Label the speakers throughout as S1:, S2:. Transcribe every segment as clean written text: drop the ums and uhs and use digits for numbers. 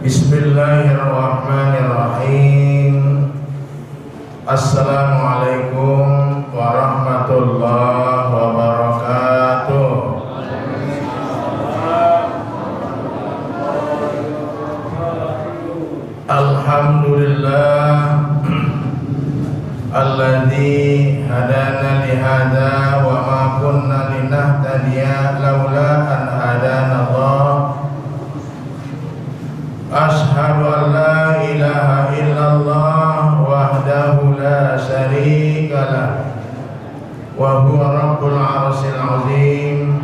S1: Bismillahirrahmanirrahim. Assalamualaikum warahmatullahi wabarakatuh. Alhamdulillah alladzi hadana li hadza wa ma kunna linahtadiya laula an hadana Allah. Ashhadu an la ilaha illallah wahdahu la syarika lah wa huwa rabbul arsyil azim.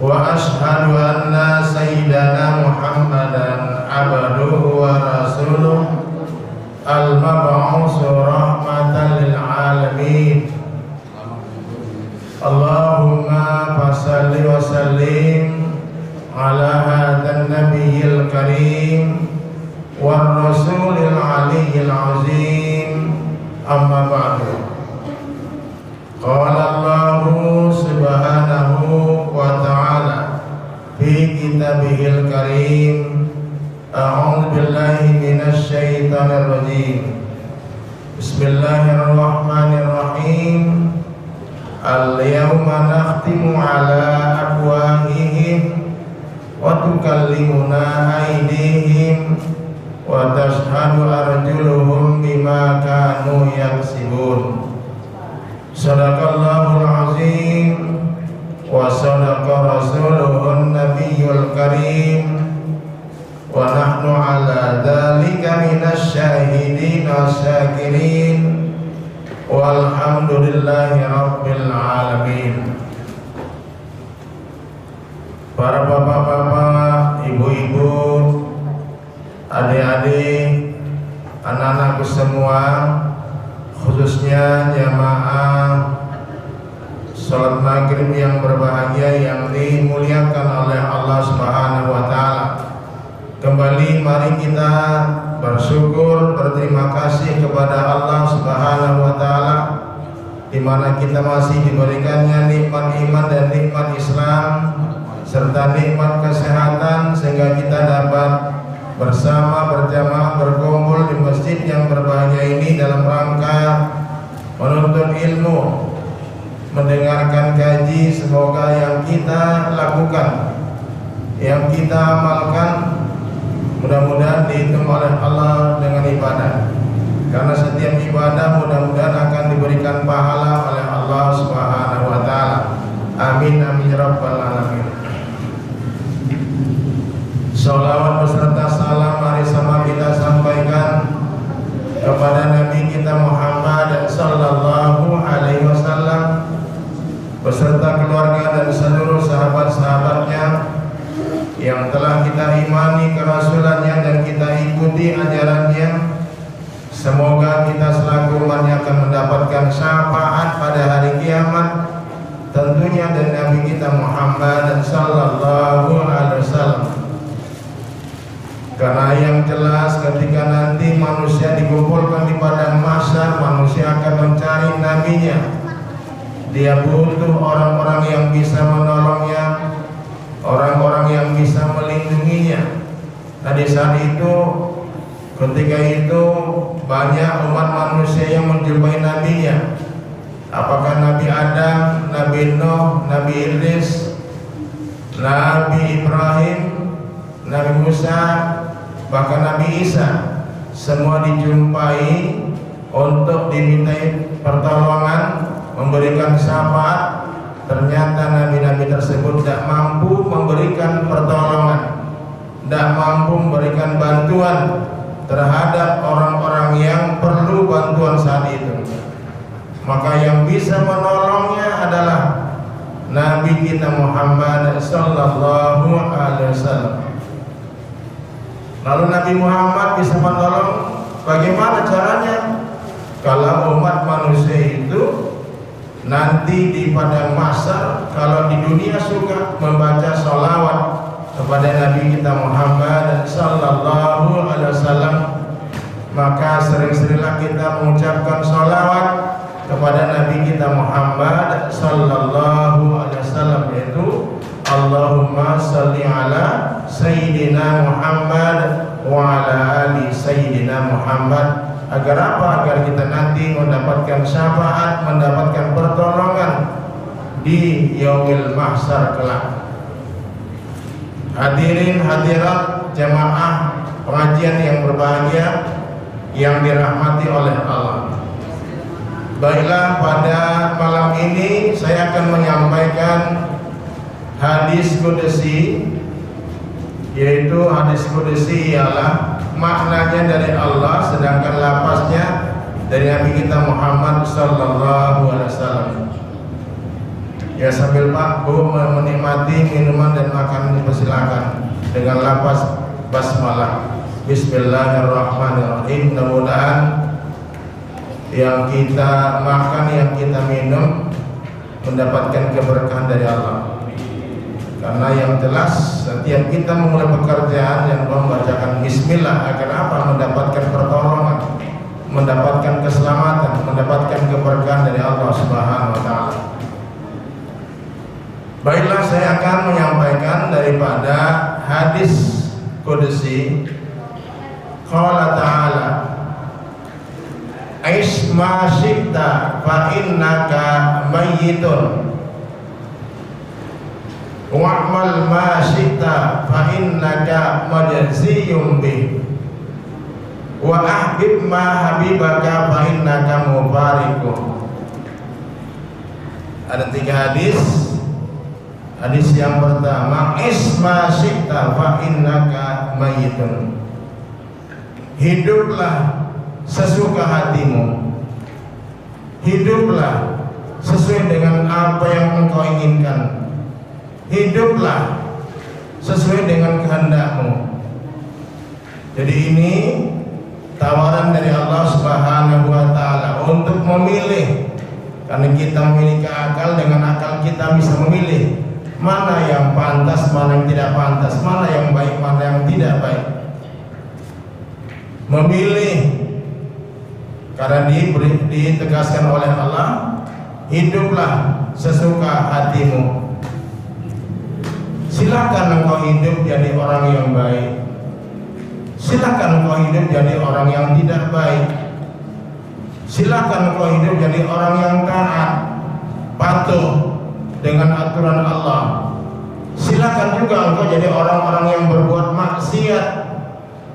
S1: Wa ashhadu anna sayyidana Muhammadan abduhu wa rasuluh al-mab'uts rahmatan lil alamin. Allahumma fashalli wa sallim ala hadzal nabiyil karim war rasulil aliyyil azim. Amma ba'du. Qala Allahu subhanahu wa ta'ala fi kitabihil karim. A'udzu billahi minasy syaithanir rajim. Bismillahirrahmanirrahim. Al-yawma nakhtimu ala afwahihim wa tukallimuna aydihim wa tashhadu arjuluhum bima kanu yaksibun. Shadaqallahul azim wa shadaqa rasuluhun nabiyyul karim wa nahnu ala dzalika minasy syahidin wasyakirin walhamdulillahi rabbil alamin. Para bapak-bapak, ibu-ibu, adik-adik, anak-anakku semua, khususnya jamaah salat maghrib yang berbahagia yang dimuliakan oleh Allah Subhanahu wa taala. Kembali mari kita bersyukur, berterima kasih kepada Allah Subhanahu wa taala di mana kita masih diberikannya nikmat iman dan nikmat Islam serta nikmat kesehatan sehingga kita dapat bersama berjamaah berkumpul di masjid yang berbahagia ini dalam rangka menuntut ilmu, mendengarkan kaji. Semoga yang kita lakukan, yang kita amalkan, mudah-mudahan dihitung oleh Allah dengan ibadah. Karena setiap ibadah mudah-mudahan akan diberikan pahala oleh Allah Subhanahu wa taala. Amin amin ya rabbal alamin. Sholawat beserta salam mari sama kita sampaikan kepada Nabi kita Muhammad sallallahu alaihi wasallam beserta keluarga dan seluruh sahabat-sahabatnya yang telah kita imani kerasulannya dan kita ikuti ajarannya. Semoga kita selaku umatnya akan mendapatkan syafaat pada hari kiamat, tentunya dari Nabi kita Muhammad sallallahu alaihi wasallam. Karena yang jelas ketika nanti manusia dikumpulkan di padang mahsyar, manusia akan mencari nabinya. Dia butuh orang-orang yang bisa menolongnya, orang-orang yang bisa melindunginya. Nah di saat itu, ketika itu banyak umat manusia yang menjumpai nabinya. Apakah Nabi Adam, Nabi Nuh, Nabi Idris, Nabi Ibrahim, Nabi Musa, bahkan Nabi Isa, semua dijumpai untuk dimintai pertolongan, memberikan syafaat. Ternyata nabi-nabi tersebut tidak mampu memberikan pertolongan, tidak mampu memberikan bantuan terhadap orang-orang yang perlu bantuan saat itu. Maka yang bisa menolongnya adalah Nabi kita Muhammad sallallahu alaihi wasallam. Lalu Nabi Muhammad bisa menolong, bagaimana caranya? Kalau umat manusia itu nanti di padang mahsyar, kalau di dunia suka membaca sholawat kepada Nabi kita Muhammad sallallahu alaihi wasallam, maka sering-seringlah kita mengucapkan sholawat kepada Nabi kita Muhammad sallallahu alaihi wasallam, yaitu Allah Allahumma salli ala Sayyidina Muhammad wa ala ali Sayyidina Muhammad. Agar apa? Agar kita nanti mendapatkan syafaat, mendapatkan pertolongan di yaumil mahsyar kelak. Hadirin hadirat jamaah pengajian yang berbahagia yang dirahmati oleh Allah. Baiklah, pada malam ini saya akan menyampaikan hadis qudsi, yaitu hadis qudsi ialah maknanya dari Allah, sedangkan lafaznya dari Nabi kita Muhammad sallallahu alaihi wasallam. Ya, sambil Pak Bu menikmati minuman dan makanan dipersilakan dengan lafaz basmalah. Bismillahirrahmanirrahim. Mudah-mudahan yang kita makan, yang kita minum mendapatkan keberkahan dari Allah. Karena yang jelas setiap kita memulai pekerjaan yang membacakan bismillah agar apa? Mendapatkan pertolongan, mendapatkan keselamatan, mendapatkan keberkahan dari Allah Subhanahu wa taala. Baiklah, saya akan menyampaikan daripada hadis qudsi. Qala ta'ala, "Aish ma syi'ta fa innaka mayyitun wa'mal ma syi'ta fa innaka majziyun bih wa ahbib ma habibaka fa innaka mufariqun." Ada 3 hadis. Hadis yang pertama, "Isma syi'ta fa innaka mayyitun." Hiduplah sesuka hatimu, hiduplah sesuai dengan apa yang engkau inginkan, hiduplah sesuai dengan kehendakmu. Jadi ini tawaran dari Allah Subhanahu wa taala untuk memilih, karena kita memiliki akal, dengan akal kita bisa memilih mana yang pantas, mana yang tidak pantas, mana yang baik, mana yang tidak baik. Memilih, karena ditegaskan oleh Allah, hiduplah sesuka hatimu. Silakan engkau hidup jadi orang yang baik, silakan engkau hidup jadi orang yang tidak baik, silakan engkau hidup jadi orang yang taat, patuh dengan aturan Allah. Silakan juga engkau jadi orang-orang yang berbuat maksiat,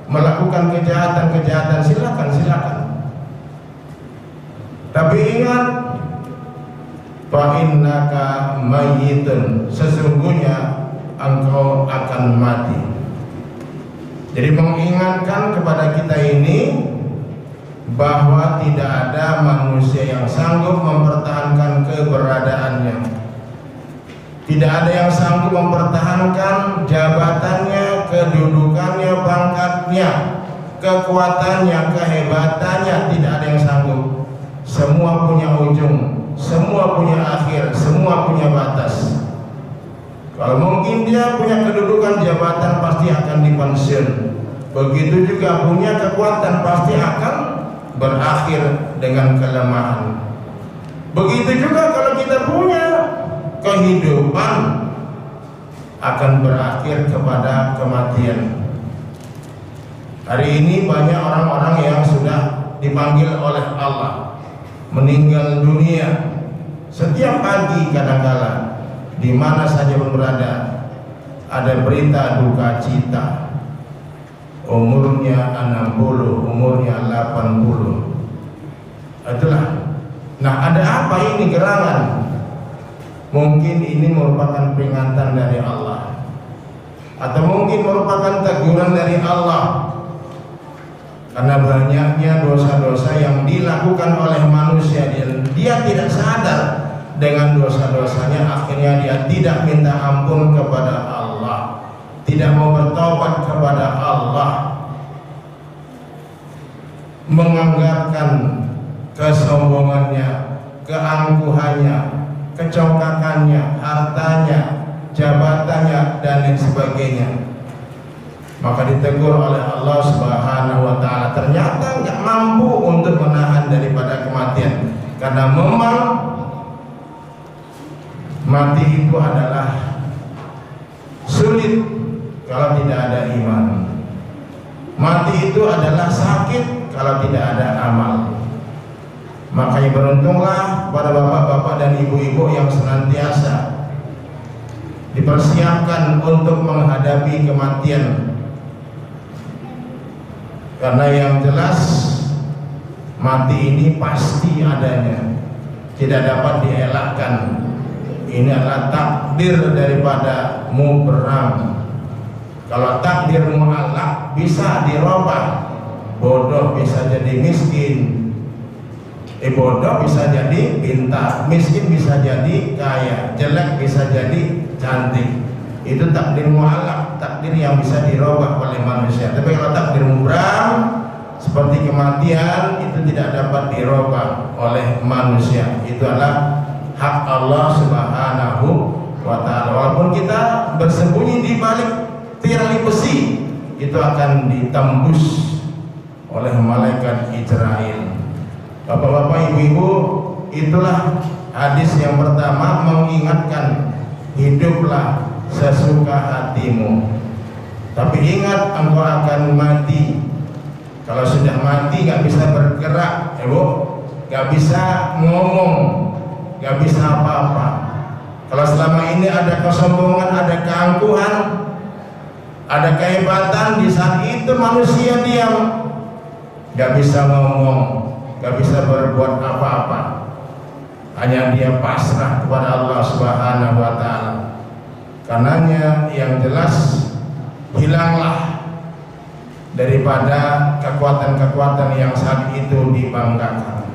S1: melakukan kejahatan-kejahatan. Silakan. Tapi ingat, fa innaka mayyitun, sesungguhnya engkau akan mati. Jadi mengingatkan kepada kita ini bahwa tidak ada manusia yang sanggup mempertahankan keberadaannya. Tidak ada yang sanggup mempertahankan jabatannya, kedudukannya, pangkatnya, kekuatannya, kehebatannya. Tidak ada yang sanggup. Semua punya ujung, semua punya akhir, semua punya batas. Kalau mungkin dia punya kedudukan jabatan, pasti akan dipensiun. Begitu juga punya kekuatan, pasti akan berakhir dengan kelemahan. Begitu juga kalau kita punya kehidupan, akan berakhir kepada kematian. Hari ini banyak orang-orang yang sudah dipanggil oleh Allah meninggal dunia. Setiap pagi kadang-kala, di mana saja pun berada, ada berita duka cita. Umurnya 60, umurnya 80. Itulah. Nah, ada apa ini gerangan? Mungkin ini merupakan peringatan dari Allah, atau mungkin merupakan teguran dari Allah, karena banyaknya dosa-dosa yang dilakukan oleh manusia, dia tidak sadar dengan dosa-dosanya, akhirnya dia tidak minta ampun kepada Allah, tidak mau bertobat kepada Allah, menganggarkan kesombongannya, keangkuhannya, kecongkakannya, hartanya, jabatannya, dan lain sebagainya. Maka ditegur oleh Allah Subhanahu wa taala, ternyata nggak mampu untuk menahan daripada kematian, karena memang mati itu adalah sulit kalau tidak ada iman. Mati itu adalah sakit kalau tidak ada amal. Makanya beruntunglah para bapak-bapak dan ibu-ibu yang senantiasa dipersiapkan untuk menghadapi kematian. Karena yang jelas mati ini pasti adanya, tidak dapat dielakkan. Ini adalah takdir daripada muberang. Kalau takdir mu'allaq bisa dirubah. Bodoh bisa jadi miskin, bodoh bisa jadi pintar, miskin bisa jadi kaya, jelek bisa jadi cantik. Itu takdir mu'allaq, takdir yang bisa dirubah oleh manusia. Tapi kalau takdir mubrang seperti kematian, itu tidak dapat dirubah oleh manusia. Itu adalah hak Allah Subhanahu wa ta'ala. Walaupun kita bersembunyi di balik tirai besi, itu akan ditembus oleh malaikat Israel. Bapak-bapak, ibu-ibu, itulah hadis yang pertama mengingatkan hiduplah sesuka hatimu. Tapi ingat engkau akan mati. Kalau sudah mati gak bisa bergerak, ya Bu, gak bisa ngomong, gak bisa apa-apa. Kalau selama ini ada kesombongan, ada keangkuhan, ada kehebatan, di saat itu manusia diam, gak bisa ngomong, gak bisa berbuat apa-apa, hanya dia pasrah kepada Allah Subhanahu wa ta'ala. Karenanya yang jelas hilanglah daripada kekuatan-kekuatan yang saat itu dibanggakan.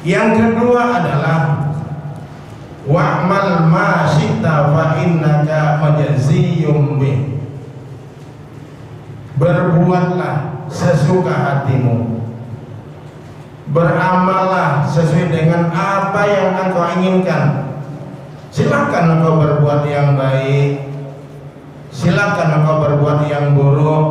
S1: Yang kedua adalah wa'mal ma syi'ta fa innaka majziyum bih. Berbuatlah sesuka hatimu, beramallah sesuai dengan apa yang engkau inginkan. Silakan engkau berbuat yang baik, silakan engkau berbuat yang buruk,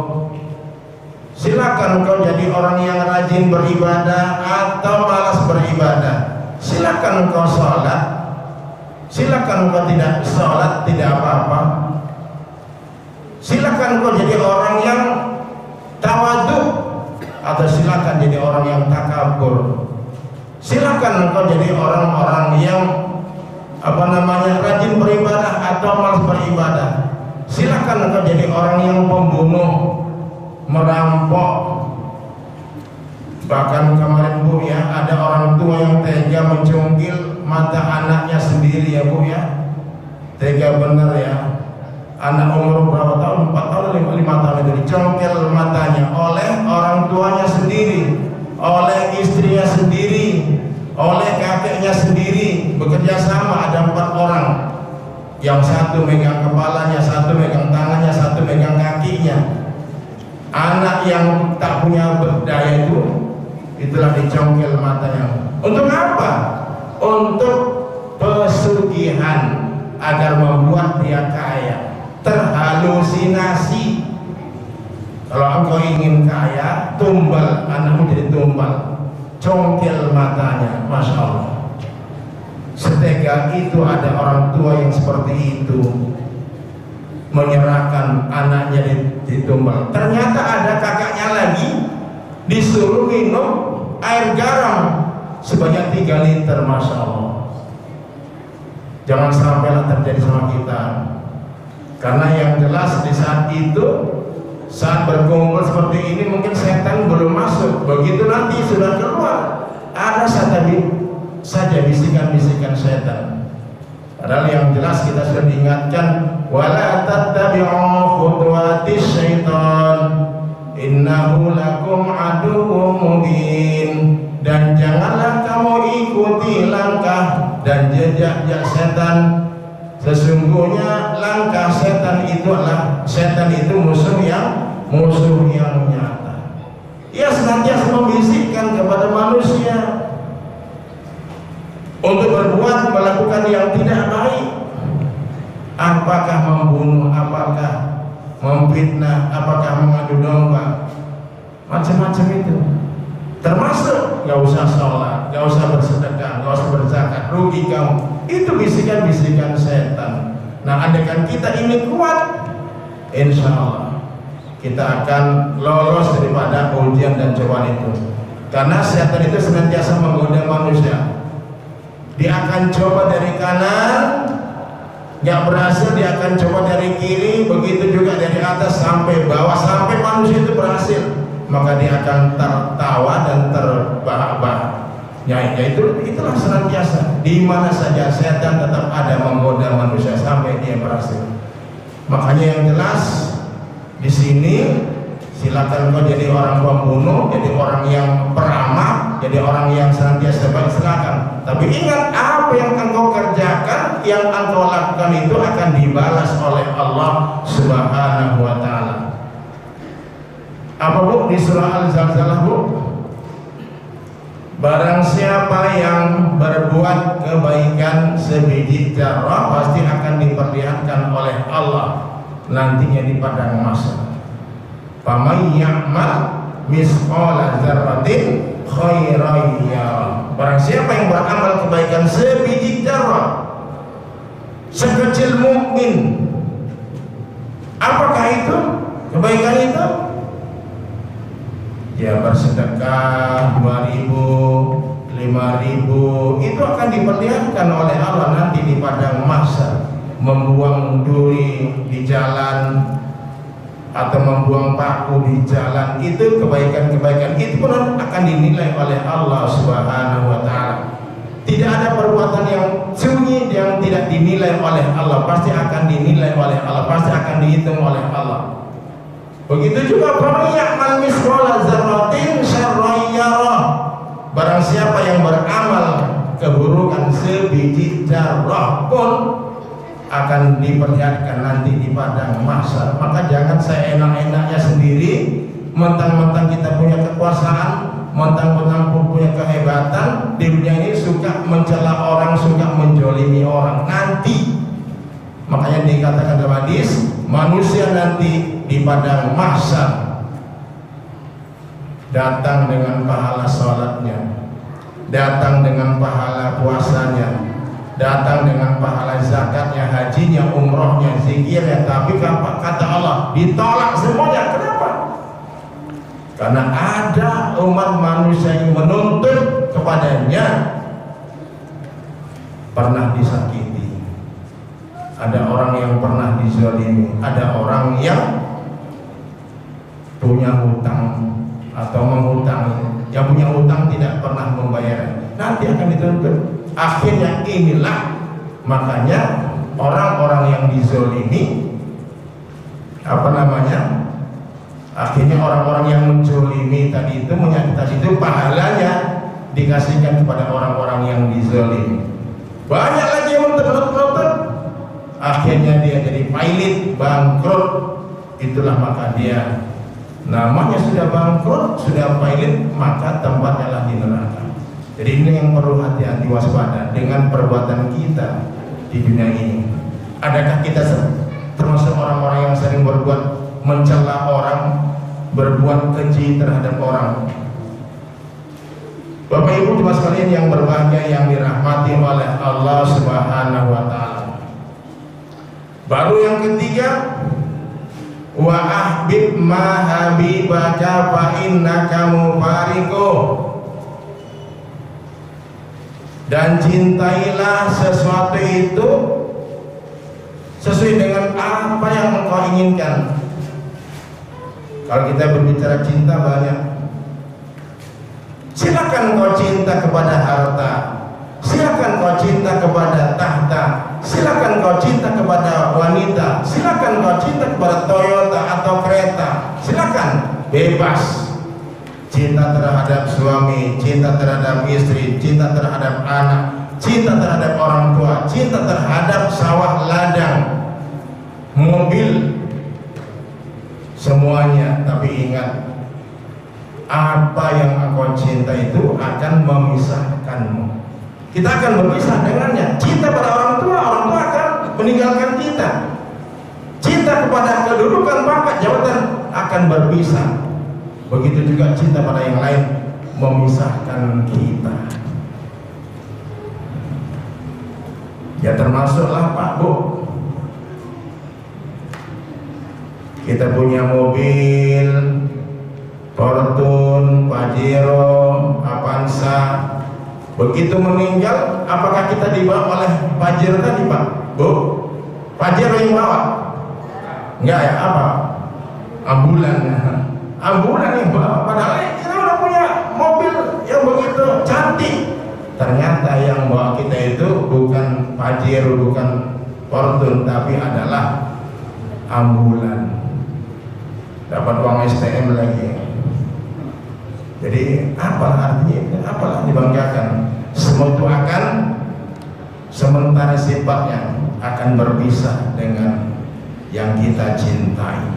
S1: silakan engkau jadi orang yang rajin beribadah atau malas beribadah, silakan engkau sholat, silakan engkau tidak sholat, tidak apa-apa, silakan engkau jadi orang yang tawadhu, atau silakan jadi orang yang takabur, silakan engkau jadi orang-orang yang rajin beribadah atau malas beribadah, silakan engkau jadi orang yang pembunuh, merampok. Bahkan kemarin Bu ya, ada orang tua yang tega mencungkil mata anaknya sendiri ya Bu ya, tega bener ya. Anak umur berapa tahun? 4 tahun, 5 tahun itu dicongkel matanya oleh orang tuanya sendiri, oleh istrinya sendiri, oleh kakeknya sendiri. Bekerja sama ada 4 orang, yang satu megang kepalanya, satu megang tangannya, satu megang kakinya. Anak yang tak punya berdaya itu, itulah dicongkel matanya. Untuk apa? Untuk pesugihan, agar membuat dia kaya. Terhalusinasi. Kalau engkau ingin kaya, tumbal anakmu jadi tumbal, congkel matanya. Masya Allah, setega itu ada orang tua yang seperti itu, menyerahkan anaknya ditumbal. Ternyata ada kakaknya lagi disuruh minum air garam sebanyak 3 liter. Masya Allah, jangan sampailah terjadi sama kita. Karena yang jelas di saat itu, saat berkumpul seperti ini, mungkin setan belum masuk. Begitu nanti sudah keluar, ada saja bisikan-bisikan setan. Padahal yang jelas kita sudah diingatkan, wala tattabi'u khutuwatis syaitan innahu lakum aduwwum mubin. Dan janganlah kamu ikuti langkah dan jejak setan. Sesungguhnya langkah setan itu musuh yang nyata. Ia senantiasa membisikkan kepada manusia untuk melakukan yang tidak baik. Apakah membunuh, apakah memfitnah, apakah mengadu domba, macam-macam itu. Termasuk gak usah sholat, gak usah bersedekah, gak usah berzakat, rugi kamu. Itu bisikan-bisikan setan. Nah, andaikan kita ini kuat, insya Allah kita akan lolos daripada ujian dan cobaan itu. Karena setan itu senantiasa menggoda manusia. Dia akan coba dari kanan, nggak berhasil, dia akan coba dari kiri, begitu juga dari atas sampai bawah, sampai manusia itu berhasil, maka dia akan tertawa dan terbahak-bahak. Ya, itulah senantiasa. Di mana saja setan tetap ada menggoda manusia sampai dia berhasil. Makanya yang jelas di sini, silakan kau jadi orang pembunuh, jadi orang yang peramah, jadi orang yang senantiasa baik, silakan. Tapi ingat, apa yang engkau kerjakan, yang engkau lakukan itu akan dibalas oleh Allah Subhanahu wa Ta'ala. Apa Bu di surah Al-Zalzalah, Bu? Barang siapa yang berbuat kebaikan sebiji zarrah, pasti akan diperlihatkan oleh Allah nantinya di padang mahsyar. Faman ya'mal misqala dzarratin khairan yarah. Barang siapa yang beramal kebaikan sebiji zarrah, sekecil mukmin, apakah itu kebaikan itu? Dia bersedekah 2.000, 5.000, itu akan diperlihatkan oleh Allah nanti di padang mahsyar. Membuang duri di jalan atau membuang paku di jalan, itu kebaikan-kebaikan itu pun akan dinilai oleh Allah Subhanahu wa Ta'ala. Tidak ada perbuatan yang sunyi yang tidak dinilai oleh Allah, pasti akan dinilai oleh Allah, pasti akan dihitung oleh Allah. Begitu juga ya'mal misqala dzarratin syarran yarah. Barang siapa yang beramal keburukan sebiji zarrah pun akan diperlihatkan nanti di padang mahsyar. Maka jangan saya enak-enaknya sendiri, mentang-mentang kita punya kekuasaan, mentang-mentang punya kehebatan di dunia ini, suka mencela orang, suka menjolimi orang. Nanti makanya dikatakan dalam hadis, manusia nanti di padang mahsyar datang dengan pahala salatnya, datang dengan pahala puasanya, datang dengan pahala zakatnya, hajinya, umrohnya, zikirnya, tapi kata Allah ditolak semuanya. Kenapa? Karena ada umat manusia yang menuntut kepadanya pernah disakiti, ada orang yang pernah dizalimi, ada orang yang punya hutang atau menghutangi, yang punya hutang tidak pernah membayar, nanti akan dituntut. Akhirnya inilah, makanya orang-orang yang dizalimi, akhirnya orang-orang yang menzalimi tadi itu, menyakiti tadi itu, pahalanya dikasihkan kepada orang-orang yang dizalimi. Banyak lagi yang menuntut, akhirnya dia jadi pailit, bangkrut. Itulah maka dia namanya sudah bangkrut, sudah pailit, maka tempatnya lah di neraka. Jadi ini yang perlu hati-hati, waspada dengan perbuatan kita di dunia ini. Adakah kita termasuk orang-orang yang sering berbuat mencela orang, berbuat keji terhadap orang? Bapak Ibu jemaah sekalian yang berbahagia, yang dirahmati oleh Allah Subhanahu wa Ta'ala. Baru yang ketiga, wa ahbib ma habibaka fa innaka mufariqu. Dan cintailah sesuatu itu sesuai dengan apa yang engkau inginkan. Kalau kita berbicara cinta banyak. Silakan kau cinta kepada harta, silakan kau cinta kepada tahta, silakan kau cinta kepada wanita, silakan kau cinta kepada Toyota atau kereta, silakan, bebas. Cinta terhadap suami, cinta terhadap istri, cinta terhadap anak, cinta terhadap orang tua, cinta terhadap sawah ladang, mobil, semuanya. Tapi ingat, apa yang engkau cinta itu akan memisahkanmu. Kita akan berpisah dengannya. Cinta pada orang tua akan meninggalkan kita. Cinta kepada kedudukan, pangkat, jabatan akan berpisah. Begitu juga cinta pada yang lain memisahkan kita. Ya termasuklah Pak Bu, kita punya mobil Fortune, Pajero, Avanza, begitu meninggal apakah kita dibawa oleh Pajero tadi Pak? Bu, Pajero yang bawa? Enggak ya, apa? Ambulan yang bawa, padahal kita udah punya mobil yang begitu cantik. Ternyata yang bawa kita itu bukan Pajero, bukan Fortune, tapi adalah ambulan. Dapat uang STM lagi. Jadi apa artinya? Apalah dibanggakan? Semua itu akan sementara, sifatnya akan berpisah dengan yang kita cintai.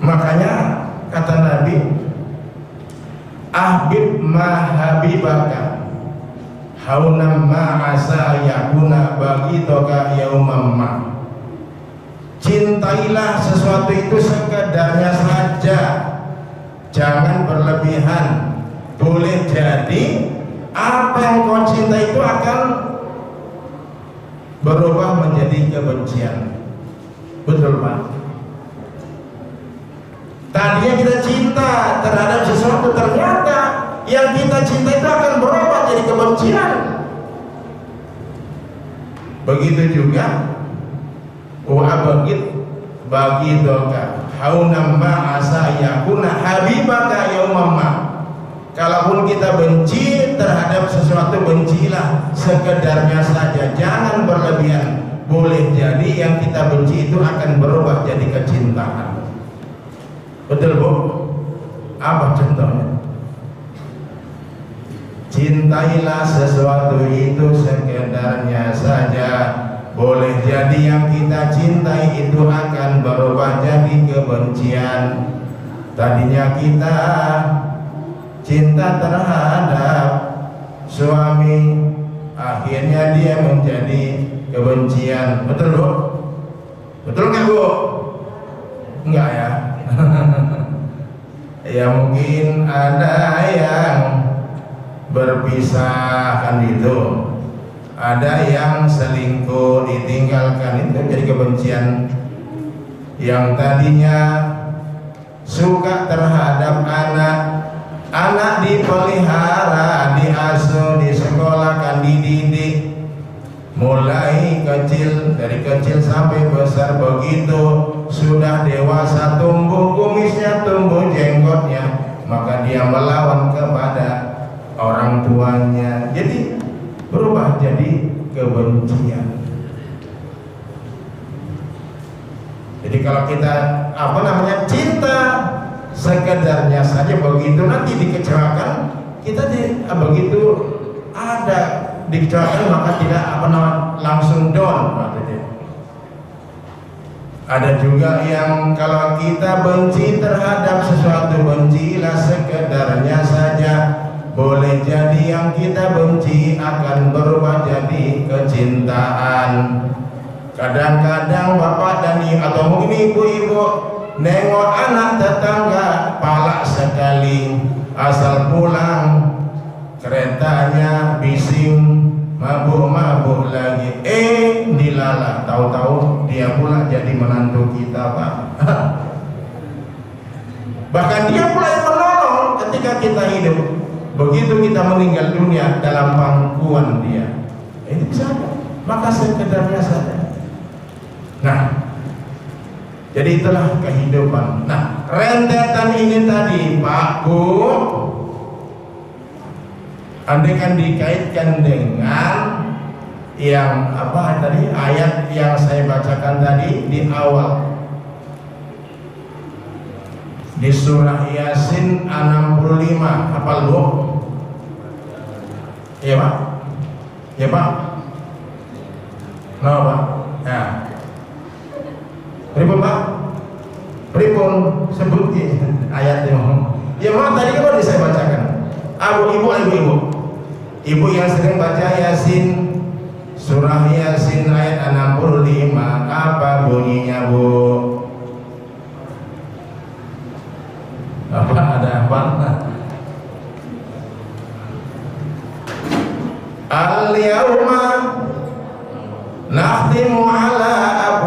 S1: Makanya kata Nabi, ahbib ma habibaka haunam ma asa yakuna bagitoka yaumam ma. Cintailah sesuatu itu sekedarnya saja, jangan berlebihan. Boleh jadi apa yang kau cinta itu akan berubah menjadi kebencian. Betul Pak? Tadinya kita cinta terhadap sesuatu, ternyata yang kita cinta itu akan berubah jadi kebencian. Begitu juga bagi doka haunam ma asa yakuna habibaka yaumamma. Kalaupun kita benci terhadap sesuatu, bencilah sekedarnya saja, jangan berlebihan. Boleh jadi yang kita benci itu akan berubah jadi kecintaan. Betul Bu? Apa contohnya? Cintailah sesuatu itu sekedarnya saja. Boleh jadi yang kita cintai itu akan berubah jadi kebencian. Tadinya kita cinta terhadap suami, akhirnya dia menjadi kebencian. Betul Bu? Betul nggak Bu? Enggak ya? Ya mungkin ada yang berpisah kan itu. Ada yang selingkuh, ditinggalkan, itu jadi kebencian. Yang tadinya suka terhadap anak dipelihara, diasuh, disekolahkan, dididik, mulai kecil, dari kecil sampai besar, begitu sudah dewasa, tumbuh kumisnya, tumbuh jenggotnya, maka dia melawan kepada orang tuanya. Jadi berubah jadi kebencian. Jadi kalau kita cinta sekedarnya saja, begitu nanti dikecewakan, kita begitu ada dikecewakan maka tidak langsung down. Ada juga yang kalau kita benci terhadap sesuatu, bencilah sekedarnya saja. Boleh jadi yang kita benci akan berubah jadi kecintaan. Kadang-kadang bapak dan ibu atau mungkin ibu-ibu nengok anak tetangga palak sekali, asal pulang keretanya bising, mabuk-mabuk lagi, dilala, tahu-tahu dia pula jadi menantu kita Pak. Bahkan dia pula yang menolong ketika kita hidup. Begitu kita meninggal dunia dalam pangkuan dia, ini bisa, maka sekedarnya saja. Nah, jadi itulah kehidupan. Nah, rentetan ini tadi Pak Bu, andaikan dikaitkan dengan yang tadi ayat yang saya bacakan tadi di awal di surah Yasin 65, hafal Bu? Iya Pak? Ya Pak? No Pak? Ya. Pripun Pak? Pripun sebut ayatnya? Ya Pak, tadi kan saya bacakan. Ibu yang sering baca Yasin, surah Yasin ayat 65, apa bunyinya Bu? Ada apa? Al-yawma nakhtimu ala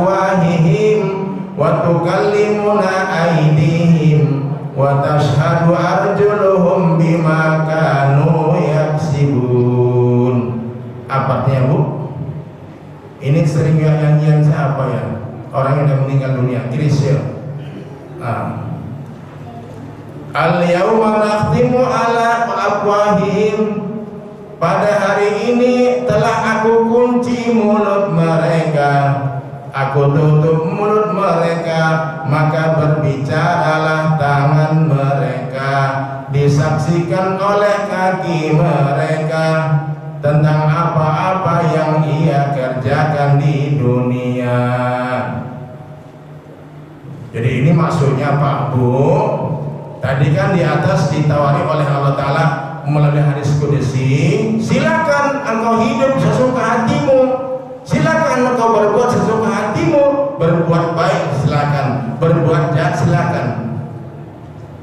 S1: afwahihim wa tukallimuna aydihim wa tashhadu arjuluhum bima kanu yaksibun. Apa artinya, Bu? Ini sering nyanyian siapa ya? Orang yang sudah meninggal dunia, Krisya. Al-yawma nakhtimu ala afwahihim, pada hari ini telah aku kunci mulut mereka, aku tutup mulut mereka, maka berbicaralah tangan mereka, disaksikan oleh kaki mereka tentang apa-apa yang ia kerjakan di dunia. Jadi ini maksudnya Pak Bu, tadi kan di atas ditawari oleh Allah Ta'ala melalui hadis qudsi, silakan engkau hidup sesuka hatimu, silakan engkau berbuat sesuka hatimu, berbuat baik silakan, berbuat jahat silakan,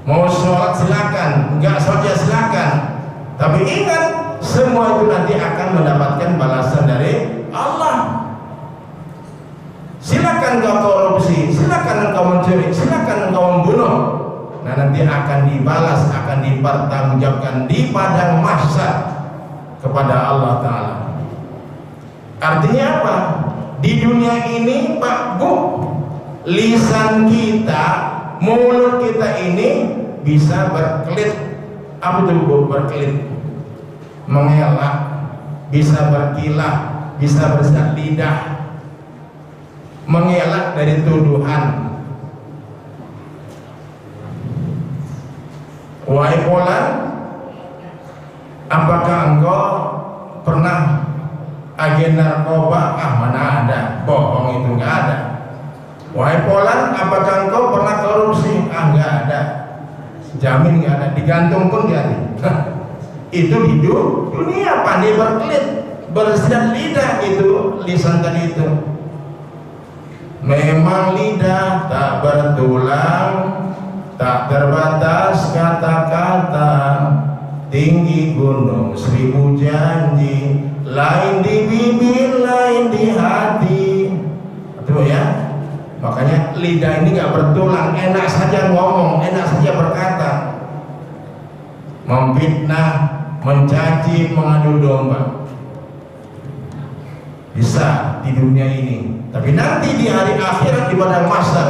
S1: mau sholat silakan, enggak sholat silakan, tapi ingat semua itu nanti akan mendapatkan balasan dari Allah. Silakan engkau korupsi, silakan engkau mencuri, silakan engkau membunuh. Nah, nanti akan dibalas, akan dipertanggungjawabkan di padang mahsyar kepada Allah Ta'ala. Artinya apa? Di dunia ini Pak Bu, lisan kita, mulut kita ini bisa berkelit. Apa itu Bu? Berkelit, mengelak, bisa berkilah, bisa bersat lidah, mengelak dari tuduhan. Wahai Polan, apakah engkau pernah agen narkoba? Mana ada, bohong itu nggak ada. Wahai Polan, apakah engkau pernah korupsi? Nggak ada. Jamin nggak ada, digantung pun nggak ada. Itu hidup dunia pandai berkelit, bersidat lidah, itu lisan tadi itu. Memang lidah tak bertulang, tak terbatas kata-kata, tinggi gunung 1000 janji, lain di bibir, lain di hati. Betul ya? Makanya lidah ini gak bertulang, enak saja ngomong, enak saja berkata, memfitnah, mencaci, mengadu domba. Bisa di dunia ini, tapi nanti di hari akhirat di padang mahsyar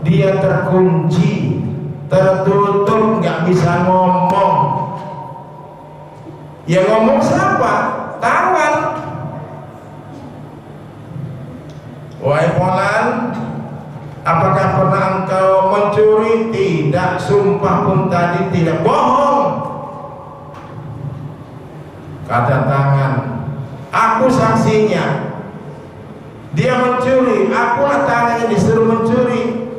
S1: dia terkunci, tertutup, nggak bisa ngomong. Ya ngomong siapa? Tangan. Wahai Polan, apakah pernah engkau mencuri? Tidak. Sumpah pun tadi tidak. Bohong. Kata tangan, aku saksinya. Dia mencuri, akulah tangannya disuruh mencuri.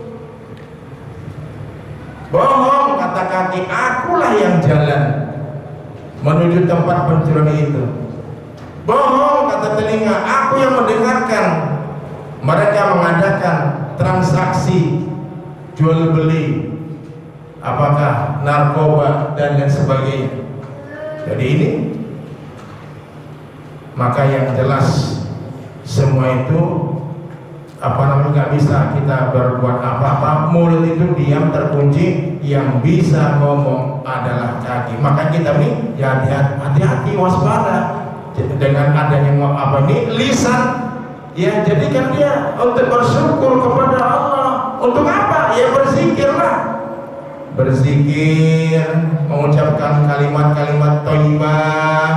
S1: Bohong, kata kaki, akulah yang jalan menuju tempat pencurian itu. Bohong, kata telinga, aku yang mendengarkan mereka mengadakan transaksi jual beli, apakah narkoba dan lain sebagainya. Jadi ini, maka yang jelas semua itu nggak bisa kita berbuat apa-apa. Mulut itu diam terkunci, yang bisa ngomong adalah kaki. Maka kita nih ya hati-hati, waspada dengan adanya lisan. Ya jadikan dia untuk bersyukur kepada Allah. Untuk apa? Ya berzikirlah, berzikir, mengucapkan kalimat-kalimat thayyibah,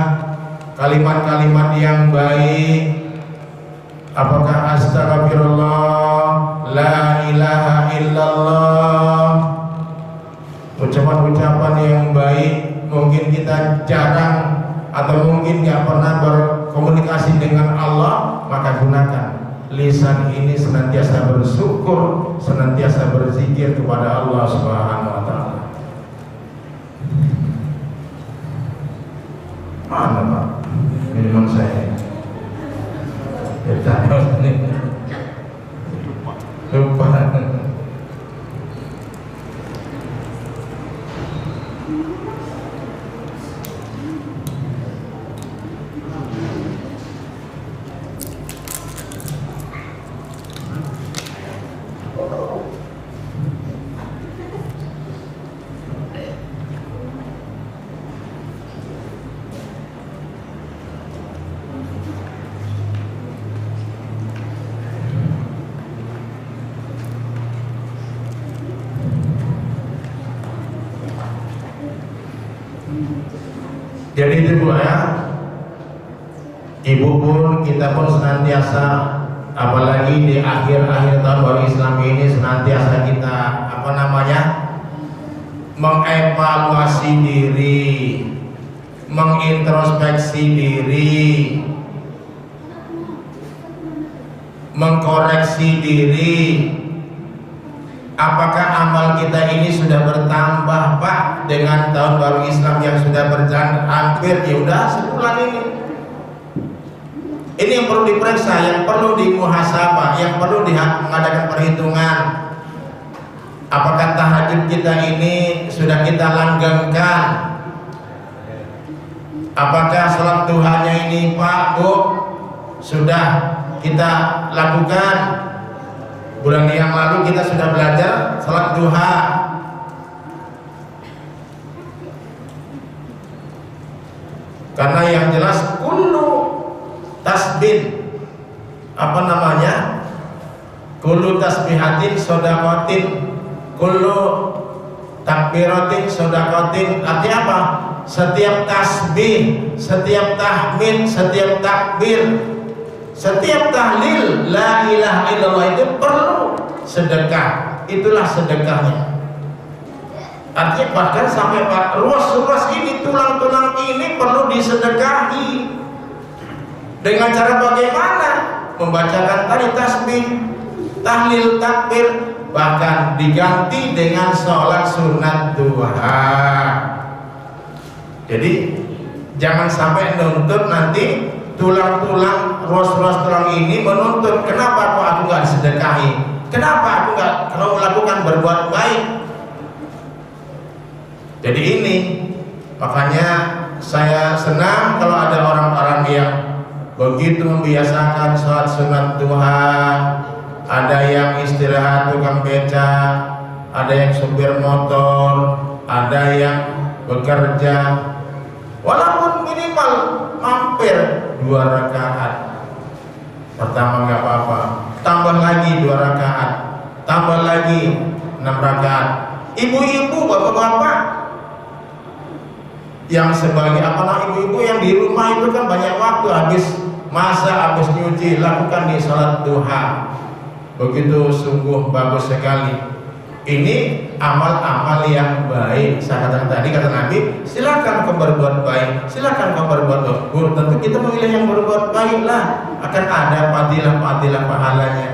S1: kalimat-kalimat yang baik. Apakah astagfirullah, la ilaha illallah, ucapan-ucapan yang baik. Mungkin kita jarang atau mungkin nggak pernah berkomunikasi dengan Allah, maka gunakan lisan ini senantiasa bersyukur, senantiasa berzikir kepada Allah Subhanahu wa Ta'ala. Mana Pak minuman saya? Lupa. Jadi itu Bu ya, Ibu pun kita pun senantiasa, apalagi di akhir-akhir tahun baru Islam ini, senantiasa kita mengevaluasi diri, mengintrospeksi diri, mengkoreksi diri. Apakah amal kita ini sudah bertambah Pak dengan tahun baru Islam yang sudah berjalan hampir ya udah sebulan ini. Ini yang perlu diperiksa, yang perlu dimuhasabah, yang perlu mengadakan perhitungan. Apakah tahajud kita ini sudah kita langgengkan? Apakah sholat duhanya ini Pak Bu sudah kita lakukan? Bulan yang lalu kita sudah belajar sholat duha. Karena yang jelas kullu tasbih kullu tasbihatin sodakotin, kullu takbiratin sodakotin. Artinya apa? Setiap tasbih, setiap tahmid, setiap takbir, setiap tahlil la ilaha illallah itu perlu sedekah. Itulah sedekahnya. Artinya bahkan sampai ruas-ruas ini, tulang-tulang ini perlu disedekahi. Dengan cara bagaimana? Membacakan tadi tasbih, tahlil, takbir, bahkan diganti dengan sholat sunat duha. Jadi jangan sampai nuntut nanti tulang-tulang, ruas-ruas tulang ini menuntut, kenapa kok aku nggak disedekahi? Kenapa aku nggak kalau melakukan berbuat baik? Jadi ini makanya saya senang kalau ada orang-orang yang begitu membiasakan sholat sunat duha. Ada yang istirahat tukang beca, ada yang supir motor, ada yang bekerja. Walaupun minimal mampir 2 rakaat. Pertama nggak apa-apa, tambah lagi 2 rakaat, tambah lagi 6 rakaat. Ibu-ibu, bapak-bapak yang sebagai ibu-ibu yang di rumah itu kan banyak waktu habis masak, habis nyuci, lakukan di sholat duha. Begitu sungguh bagus sekali. Ini amal-amal yang baik. Saya katakan tadi, kata Nabi, silakan kau berbuat baik, silakan kau berbuat buruk. Tentu kita memilih yang berbuat baik lah, akan ada fadilah-fadilah pahalanya.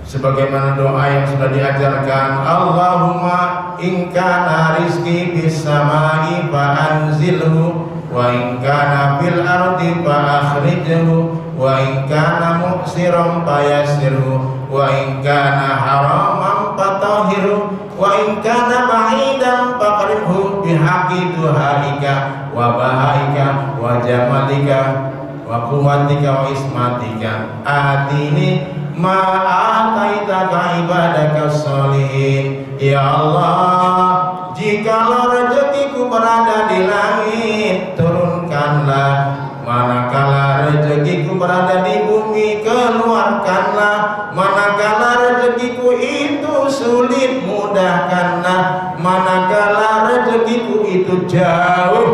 S1: Sebagaimana doa yang sudah diajarkan, Allahumma in kana rizqi bis samai fa anzilhu wa in kana fil ardi fa akhrijhu wa in kana mu'siran fa yassirhu wa in kana haraman fa tahhirhu wa in kana ba'idan fa qaribhu bihaqqi duhaika wa bahaika wa jamalika wa quwwatika wa ismatika atini ma'ataitaka ibadaka sholihin. Ya Allah, jikalau rezekiku berada di langit, turunkanlah. Manakala rezekiku berada di bumi, keluarkanlah. Manakala rezekiku itu sulit, mudahkanlah. Manakala rezekiku itu jauh,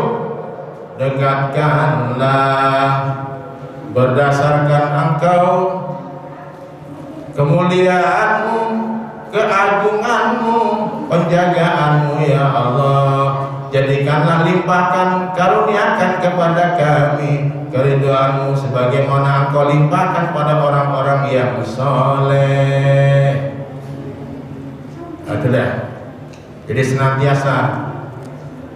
S1: dekatkanlah. Berdasarkan Engkau, kemuliaanmu, keagunganmu, penjagaanmu ya Allah, jadikanlah, limpahkan, karuniakan kepada kami keridhaanmu sebagaimana Engkau limpahkan pada orang-orang yang soleh. Itulah. Jadi senantiasa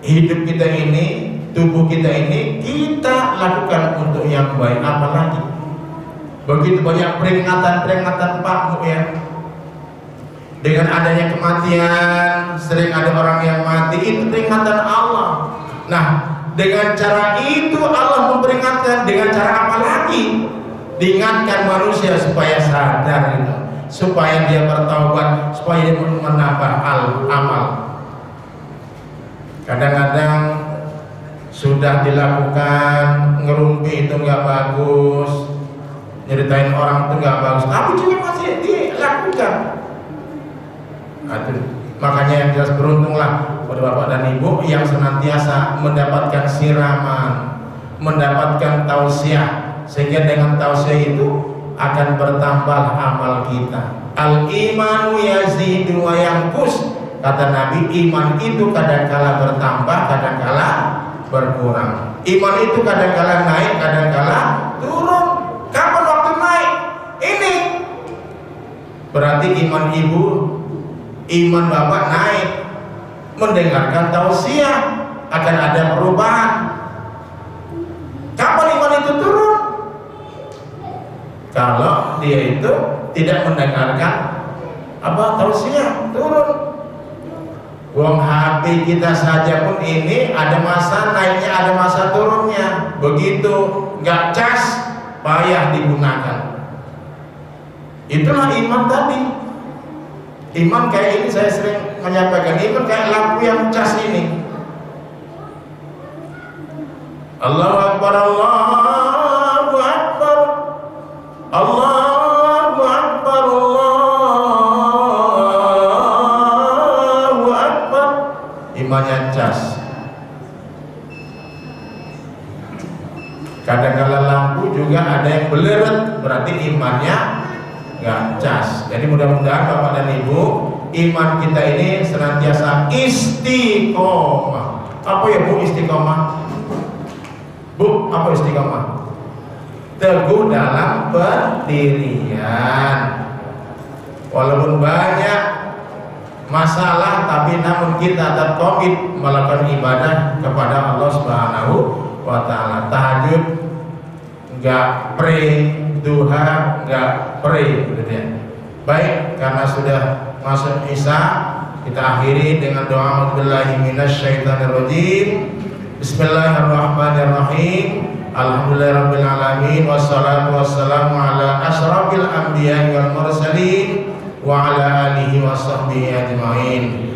S1: hidup kita ini, tubuh kita ini kita lakukan untuk yang baik. Apalagi begitu banyak peringatan-peringatan Pak Bu ya. Dengan adanya kematian, sering ada orang yang mati, itu peringatan Allah. Nah, dengan cara itu Allah memperingatkan. Dengan cara apa lagi? Diingatkan manusia supaya sadar gitu, supaya dia bertaubat, supaya dia menambah amal. Kadang-kadang sudah dilakukan, ngerumpi itu nggak bagus, nyeritain orang itu nggak bagus, tapi juga masih dilakukan. Aduh, Makanya yang jelas beruntunglah pada bapak dan ibu yang senantiasa mendapatkan siraman, mendapatkan tausiah, sehingga dengan tausiah itu akan bertambah amal kita. Al-imanu yazidu wa yanqus, kata Nabi, iman itu kadangkala bertambah, kadangkala berkurang. Iman itu kadangkala naik, kadangkala turun. Kapan waktu naik? Ini berarti iman ibu, iman bapak naik, mendengarkan tausiah akan ada perubahan. Kapan iman itu turun? Kalau dia itu tidak mendengarkan tausiah, turun. Uang HP kita saja pun ini ada masa naiknya, ada masa turunnya. Begitu nggak cas, payah digunakan. Itulah iman tadi. Iman kayak ini, saya sering menyampaikan, iman kayak lampu yang cas ini. Allahu Akbar, Allahu Akbar, Allahu Akbar, Allahu Akbar. Imannya cas. Kadang-kala lampu juga ada yang beleret, berarti imannya nggak cas. Jadi mudah-mudahan bapak dan ibu, iman kita ini senantiasa istiqomah. Apa ya bu istiqomah? Bu, apa istiqomah? Teguh dalam pendirian. Walaupun banyak masalah, tapi namun kita tetap komit melakukan ibadah kepada Allah Subhanahu wa Ta'ala. Tahajud enggak pray, duha enggak pray, gitu ya. Baik, karena sudah masuk Isya, kita akhiri dengan doa a'udzubillahi minasyaitonirrajim. Bismillahirrahmanirrahim. Alhamdulillahirabbil alamin, wassalatu wassalamu ala asyrafil anbiya'i wal mursalin wa ala alihi washabbihi ajmain.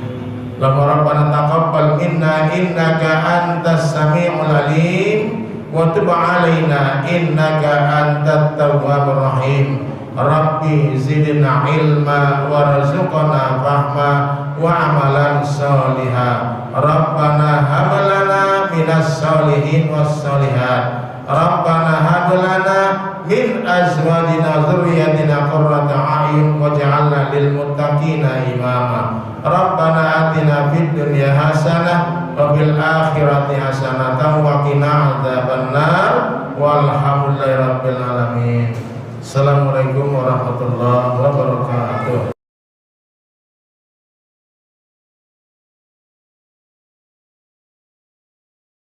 S1: Rabbana taqabbal minna innaka antas samiul alim wa tub alaina innaka antat tawwabur rahim. Rabbi zidna ilma warzuqna fahma wa amalan sholiha. Rabbana hab lana minas sholihin was sholihat. Rabbana hab lana min azwajina dzurriyyatina qurrata a'yun waj'alna lil muttaqina imama. Rabbana atina fid dunya hasanah wa fil akhirati hasanah wa qina adzabannar. Walhamdulillahirabbil alamin. Assalamualaikum warahmatullahi wabarakatuh.